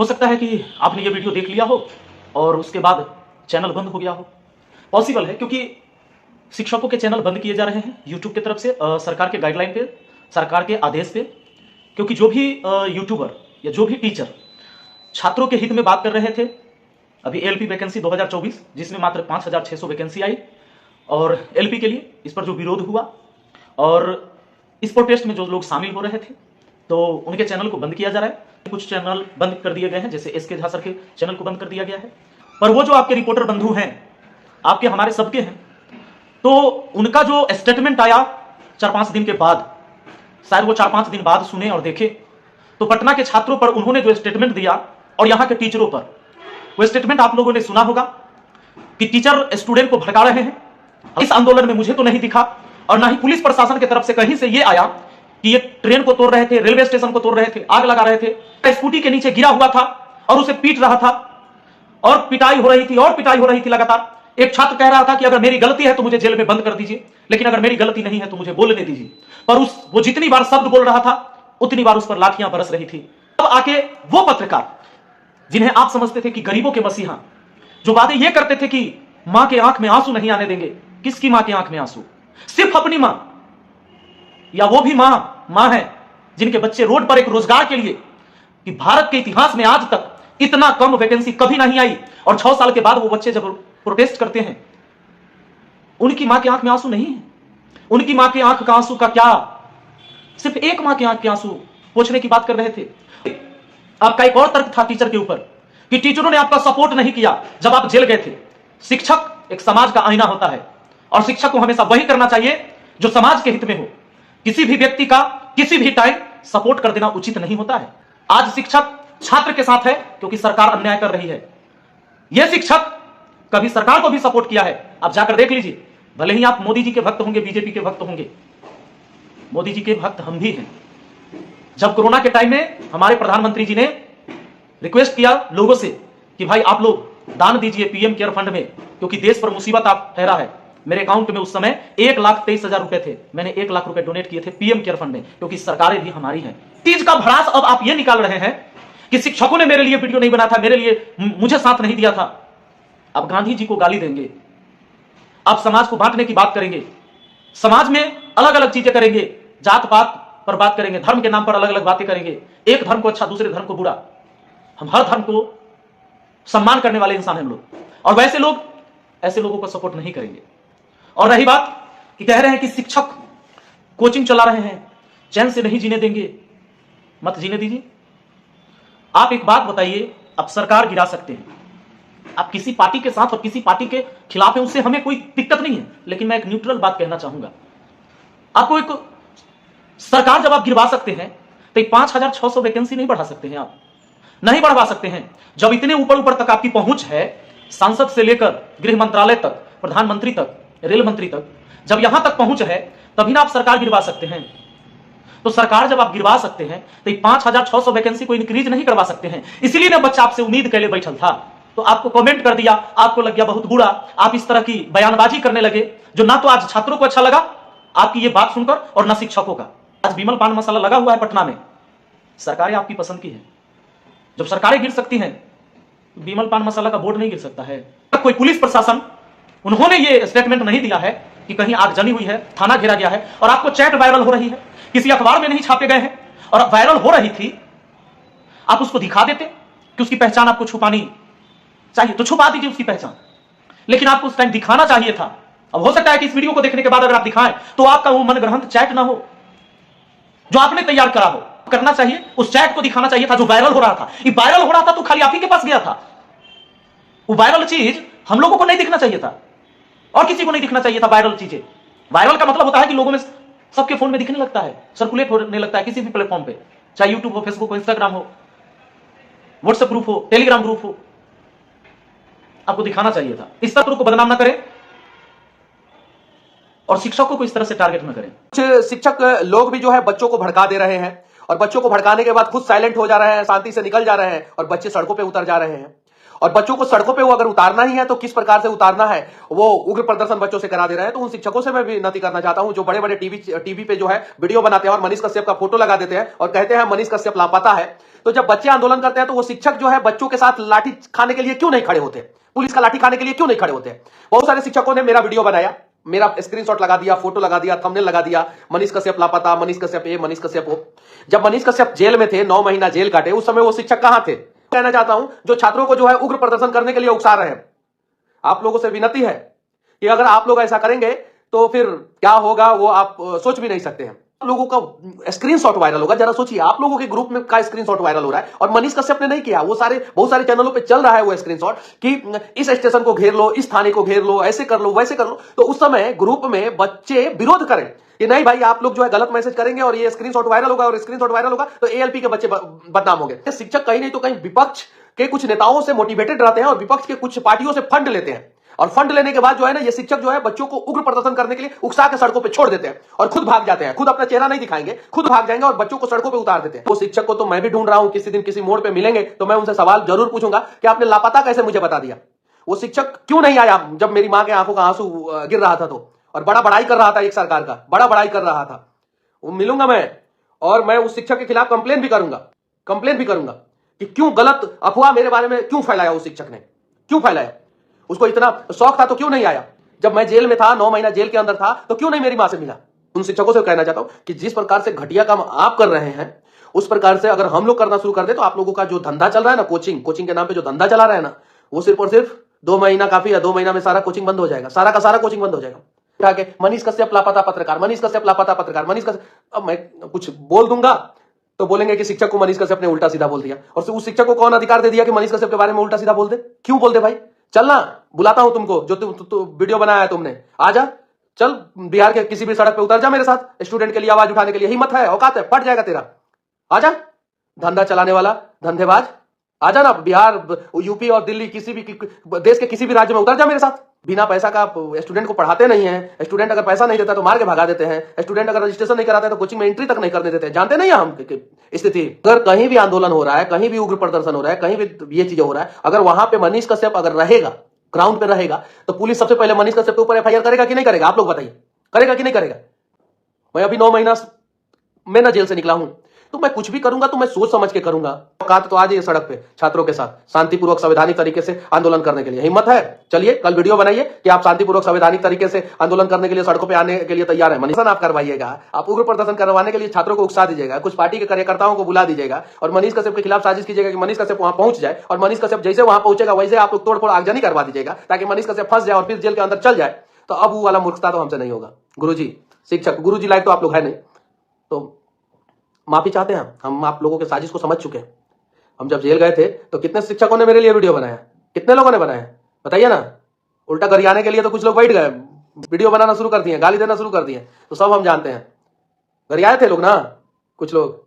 हो सकता है कि आपने ये वीडियो देख लिया हो और उसके बाद चैनल बंद हो गया हो। पॉसिबल है क्योंकि शिक्षकों के चैनल बंद किए जा रहे हैं यूट्यूब की तरफ से, सरकार के गाइडलाइन पे, सरकार के आदेश पे। क्योंकि जो भी यूट्यूबर या जो भी टीचर छात्रों के हित में बात कर रहे थे, अभी एलपी वैकेंसी 2024 जिसमें मात्र 5600 वैकेंसी आई, और एलपी के लिए इस पर जो विरोध हुआ और इस प्रोटेस्ट में जो लोग शामिल हो रहे थे, तो उनके चैनल को बंद किया जा रहा है। कुछ चैनल बंद कर दिए गए हैं, जैसे एसके झा सर के चैनल को बंद कर दिया गया है। पर वो जो आपके रिपोर्टर बंधु हैं, आपके हमारे सबके हैं, तो उनका जो स्टेटमेंट आया 4-5 दिन के बाद, शायद वो 4-5 दिन बाद सुने और देखे, तो पटना के छात्रों पर उन्होंने जो स्टेटमेंट दिया और यहाँ के टीचरों पर, वो स्टेटमेंट आप लोगों ने सुना होगा कि टीचर स्टूडेंट को भड़का रहे हैं। इस आंदोलन में मुझे तो नहीं दिखा और ना ही पुलिस प्रशासन की तरफ से कहीं से ये आया कि ये ट्रेन को तोड़ रहे थे, रेलवे स्टेशन को तोड़ रहे थे, आग लगा रहे थे, स्कूटी के नीचे गिरा हुआ था और उसे पीट रहा था और पिटाई हो रही थी और पिटाई हो रही थी लगातार। एक छात्र कह रहा था कि अगर मेरी गलती है तो मुझे जेल में बंद कर दीजिए, लेकिन अगर मेरी गलती नहीं है तो मुझे बोलने दीजिए। पर वो जितनी बार शब्द बोल रहा था उतनी बार उस पर लाठियां बरस रही थी। अब आके वो पत्रकार जिन्हें आप समझते थे कि गरीबों के मसीहा, जो वादे ये करते थे कि मां के आंख में आंसू नहीं आने देंगे, किसकी मां के आंख में आंसू? सिर्फ अपनी मां, या वो भी मां है जिनके बच्चे रोड पर एक रोजगार के लिए, कि भारत के इतिहास में आज तक इतना कम वैकेंसी कभी नहीं आई, और 6 साल के बाद वो बच्चे जब प्रोटेस्ट करते हैं, उनकी मां के आंख में आंसू नहीं है। उनकी मां के आंख का आंसू का क्या, सिर्फ एक मां के आंख के आंसू पोंछने की बात कर रहे थे। आपका एक और तर्क था टीचर के ऊपर कि टीचरों ने आपका सपोर्ट नहीं किया जब आप जेल गए थे। शिक्षक एक समाज का आईना होता है और शिक्षक को हमेशा वही करना चाहिए जो समाज के हित में हो। किसी भी व्यक्ति का किसी भी टाइम सपोर्ट कर देना उचित नहीं होता है। आज शिक्षक छात्र के साथ है क्योंकि सरकार अन्याय कर रही है। यह शिक्षक कभी सरकार को भी सपोर्ट किया है, आप जाकर देख लीजिए। भले ही आप मोदी जी के भक्त होंगे, बीजेपी के भक्त होंगे, मोदी जी के भक्त हम भी हैं। जब कोरोना के टाइम में हमारे प्रधानमंत्री जी ने रिक्वेस्ट किया लोगों से कि भाई आप लोग दान दीजिए पीएम केयर फंड में, क्योंकि देश पर मुसीबत आप ठहरा है। मेरे अकाउंट में उस समय 1,23,000 रुपए थे। मैंने 1 लाख रुपए डोनेट किए थे पीएम केयर फंड में, क्योंकि सरकारें भी हमारी हैं। चीज का भड़ास अब आप ये निकाल रहे हैं कि शिक्षकों ने मेरे लिए वीडियो नहीं बना था, मेरे लिए मुझे साथ नहीं दिया था। अब गांधी जी को गाली देंगे, अब समाज को बांटने की बात करेंगे, समाज में अलग अलग चीजें करेंगे, जात पात पर बात करेंगे, धर्म के नाम पर अलग अलग बातें करेंगे। एक धर्म को अच्छा, दूसरे धर्म को बुरा। हम हर धर्म को सम्मान करने वाले इंसान हैं हम लोग, और वैसे लोग ऐसे लोगों को सपोर्ट नहीं करेंगे। और रही बात कि कह रहे हैं कि शिक्षक कोचिंग चला रहे हैं, चैन से नहीं जीने देंगे, मत जीने दीजिए। आप एक बात बताइए, आप सरकार गिरा सकते हैं, आप किसी पार्टी के साथ और किसी पार्टी के खिलाफ हैं, उससे हमें कोई दिक्कत नहीं है, लेकिन मैं एक न्यूट्रल बात कहना चाहूंगा। आपको एक सरकार जब आप गिरवा सकते हैं तो 5600 वैकेंसी नहीं बढ़ा सकते हैं, आप नहीं बढ़वा सकते हैं। जब इतने ऊपर तक आपकी पहुंच है, सांसद से लेकर गृह मंत्रालय तक, प्रधानमंत्री तक, रेल मंत्री तक, जब यहां तक पहुंच है, तभी ना आप सरकार गिरवा सकते हैं। तो सरकार जब आप गिरवा सकते हैं तो 5600 वैकेंसी को इंक्रीज नहीं करवा सकते हैं। इसलिए ना बच्चा आपसे उम्मीद कैले बैठल था, तो आपको कमेंट कर दिया, आपको लग गया बहुत बुरा, आप इस तरह की बयानबाजी करने लगे, जो ना तो आज छात्रों को अच्छा लगा आपकी ये बात सुनकर और ना शिक्षकों का। आज विमल पान मसाला लगा हुआ है पटना में, सरकारें आपकी पसंद की है। जब सरकारें गिर सकती हैं, विमल पान मसाला का बोर्ड नहीं गिर सकता है। कोई पुलिस प्रशासन, उन्होंने ये स्टेटमेंट नहीं दिया है कि कहीं आगजनी हुई है, थाना घेरा गया है, और आपको चैट वायरल हो रही है, किसी अखबार में नहीं छापे गए हैं और वायरल हो रही थी, आप उसको दिखा देते कि उसकी पहचान आपको छुपानी चाहिए तो छुपा दीजिए उसकी पहचान, लेकिन आपको उस टाइम दिखाना चाहिए था। अब हो सकता है कि इस वीडियो को देखने के बाद अगर आप दिखाएं तो आपका वो मनगढ़ंत चैट ना हो जो आपने तैयार करा हो। करना चाहिए, उस चैट को दिखाना चाहिए था जो वायरल हो रहा था। ये वायरल हो रहा था तो खाली आप ही के पास गया था। वो वायरल चीज हम लोगों को नहीं दिखना चाहिए था और किसी को नहीं दिखना चाहिए था। वायरल चीजें, वायरल का मतलब होता है कि लोगों में, सबके फोन में दिखने लगता है, सर्कुलेट होने लगता है किसी भी प्लेटफॉर्म पे, चाहे यूट्यूब हो, फेसबुक हो, इंस्टाग्राम हो, व्हाट्सएप ग्रुप हो, टेलीग्राम ग्रुप हो, आपको दिखाना चाहिए था। इस तरह को बदनाम ना करें और शिक्षकों को इस तरह से टारगेट ना करें। कुछ शिक्षक लोग भी जो है बच्चों को भड़का दे रहे हैं और बच्चों को भड़काने के बाद खुद साइलेंट हो जा रहे हैं, शांति से निकल जा रहे हैं और बच्चे सड़कों पे उतर जा रहे हैं। और बच्चों को सड़कों पे वो अगर उतारना ही है तो किस प्रकार से उतारना है, वो उग्र प्रदर्शन बच्चों से करा दे रहे हैं। तो उन शिक्षकों से मैं भी विनती करना चाहता हूं जो बड़े बड़े टीवी पे जो है वीडियो बनाते हैं और मनीष कश्यप का फोटो लगा देते हैं और कहते हैं मनीष कश्यप लापता है। तो जब बच्चे आंदोलन करते हैं तो वो शिक्षक जो है बच्चों के साथ लाठी खाने के लिए क्यों नहीं खड़े होते, पुलिस का लाठी खाने के लिए क्यों नहीं खड़े होते। बहुत सारे शिक्षकों ने मेरा वीडियो बनाया, मेरा स्क्रीनशॉट लगा दिया, फोटो लगा दिया, थंबनेल लगा दिया, मनीष कश्यप लापता, मनीष कश्यप ये, मनीष कश्यप वो। जब मनीष कश्यप जेल में थे, 9 महीना जेल काटे, उस समय वो शिक्षक कहां थे। कहना चाहता हूं जो छात्रों को जो है उग्र प्रदर्शन करने के लिए उकसा रहे हैं, आप लोगों से विनती है कि अगर आप लोग ऐसा करेंगे तो फिर क्या होगा वो आप सोच भी नहीं सकते हैं। लोगों का स्क्रीनशॉट वायरल होगा, जरा सोचिए, आप लोगों के ग्रुप में का स्क्रीनशॉट वायरल हो रहा है और मनीष कश्यप ने नहीं किया, वो बहुत सारे चैनलों पे चल रहा है वो स्क्रीनशॉट कि इस स्टेशन को घेर लो, इस थाने को घेर लो, ऐसे कर लो, वैसे कर लो। तो उस समय ग्रुप में बच्चे विरोध करें कि नहीं भाई आप लोग जो है गलत मैसेज करेंगे और ये स्क्रीनशॉट वायरल होगा और स्क्रीनशॉट वायरल होगा तो एएलपी के बच्चे बदनाम होंगे। शिक्षक कहीं नहीं तो कहीं विपक्ष के कुछ नेताओं से मोटिवेटेड रहते हैं और विपक्ष के कुछ पार्टियों से फंड लेते हैं और फंड लेने के बाद जो है ना ये शिक्षक जो है बच्चों को उग्र प्रदर्शन करने के लिए उकसा के सड़कों पे छोड़ देते हैं और खुद भाग जाते हैं, खुद अपना चेहरा नहीं दिखाएंगे, खुद भाग जाएंगे और बच्चों को सड़कों पे उतार देते हैं। वो शिक्षक को तो मैं भी ढूंढ रहा हूं, किसी दिन किसी मोड़ पे मिलेंगे तो मैं उनसे सवाल जरूर पूछूंगा कि आपने लापता कैसे मुझे बता दिया, वो शिक्षक क्यों नहीं आया जब मेरी मां के आंखों का आंसू गिर रहा था तो, और बड़ा बड़ाई कर रहा था एक सरकार का, बड़ा बड़ाई कर रहा था। वो मिलूंगा मैं और मैं उस शिक्षक के खिलाफ कंप्लेन भी करूंगा कि क्यों गलत अफवाह मेरे बारे में क्यों फैलाया, उस शिक्षक ने क्यों फैलाया, उसको इतना शौक था तो क्यों नहीं आया, जब मैं जेल में था 9 महीना जेल के अंदर था तो क्यों नहीं मेरी मां से मिला। उन शिक्षकों से कहना चाहता हूं कि जिस प्रकार से घटिया काम आप कर रहे हैं उस प्रकार से अगर हम लोग करना शुरू कर दे तो आप लोगों का जो धंधा चल रहा है ना, कोचिंग के नाम पे जो धंधा चला रहा है ना, वो सिर्फ और सिर्फ 2 महीना काफी है, 2 महीना में सारा कोचिंग बंद हो जाएगा, सारा का सारा कोचिंग बंद हो जाएगा। उठा के मनीष कश्यप लापता पत्रकार, मनीष कश्यप लापता पत्रकार, मनीष कश्यप, अब मैं कुछ बोल दूंगा तो बोलेंगे कि शिक्षक को मनीष कश्यप ने उल्टा सीधा बोल दिया, और उस शिक्षक को कौन अधिकार दे दिया कि मनीष कश्यप के बारे में उल्टा सीधा बोल दे, क्यों बोल दे भाई। चलना, बुलाता हूं तुमको, जो वीडियो बनाया है तुमने, आजा, चल बिहार के किसी भी सड़क पे उतर जा मेरे साथ, स्टूडेंट के लिए आवाज उठाने के लिए हिम्मत है, औकात है, फट जाएगा तेरा, आजा, धंधा चलाने वाला धंधेबाज, आजा ना, बिहार यूपी और दिल्ली किसी भी देश के किसी भी राज्य में उतर जा मेरे साथ। बिना पैसा का स्टूडेंट को पढ़ाते नहीं है, स्टूडेंट अगर पैसा नहीं देता तो मार के भगा देते हैं, स्टूडेंट अगर रजिस्ट्रेशन नहीं कराते तो कोचिंग में एंट्री तक नहीं करने देते हैं, जानते नहीं हम स्थिति। अगर कहीं भी आंदोलन हो रहा है, कहीं भी उग्र प्रदर्शन हो रहा है, कहीं भी ये चीजें हो रहा है, अगर वहां पे मनीष कश्यप अगर रहेगा, ग्राउंड पे रहेगा, तो पुलिस सबसे पहले मनीष कश्यप के ऊपर एफआईआर करेगा कि नहीं करेगा, आप लोग बताइए, करेगा कि नहीं करेगा। मैं अभी 9 महीना मैं ना जेल से निकला हूं, तो मैं कुछ भी करूंगा तो मैं सोच समझ के करूंगा। औकात तो आज ये सड़क पे छात्रों के साथ शांतिपूर्वक संवैधानिक तरीके से आंदोलन करने के लिए हिम्मत है, चलिए कल वीडियो बनाइए कि आप शांतिपूर्वक संवैधानिक तरीके से आंदोलन करने के लिए सड़कों पे आने के लिए तैयार है। मनीष आप करवाइएगा, आप उग्र प्रदर्शन करवाने के लिए छात्रों को उकसा दीजिएगा, कुछ पार्टी के कार्यकर्ताओं को बुला दीजिएगा और मनीष कश्यप के खिलाफ साजिश कीजिएगा कि मनीष कश्यप वहां पहुंच जाए, और मनीष कश्यप जैसे वहां पहुंचेगा वैसे आप लोग तोड़फोड़ आगजनी करवा दीजिएगा ताकि मनीष कश्यप फंस जाए और फिर जेल के अंदर चल जाए। तो अब वो वाला मूर्खता तो हमसे नहीं होगा। गुरुजी शिक्षक, गुरुजी लायक तो आप लोग है नहीं, तो माफी चाहते हैं हम आप लोगों के साजिश को समझ चुके हैं। हम जब जेल गए थे तो कितने शिक्षकों ने मेरे लिए वीडियो बनाया, कितने लोगों ने बनाया, बताइए ना। उल्टा गरियाने के लिए तो कुछ लोग बैठ गए, वीडियो बनाना शुरू कर दिए, गाली देना शुरू कर दिए, तो सब हम जानते हैं, गरियाए थे लोग ना कुछ लोग।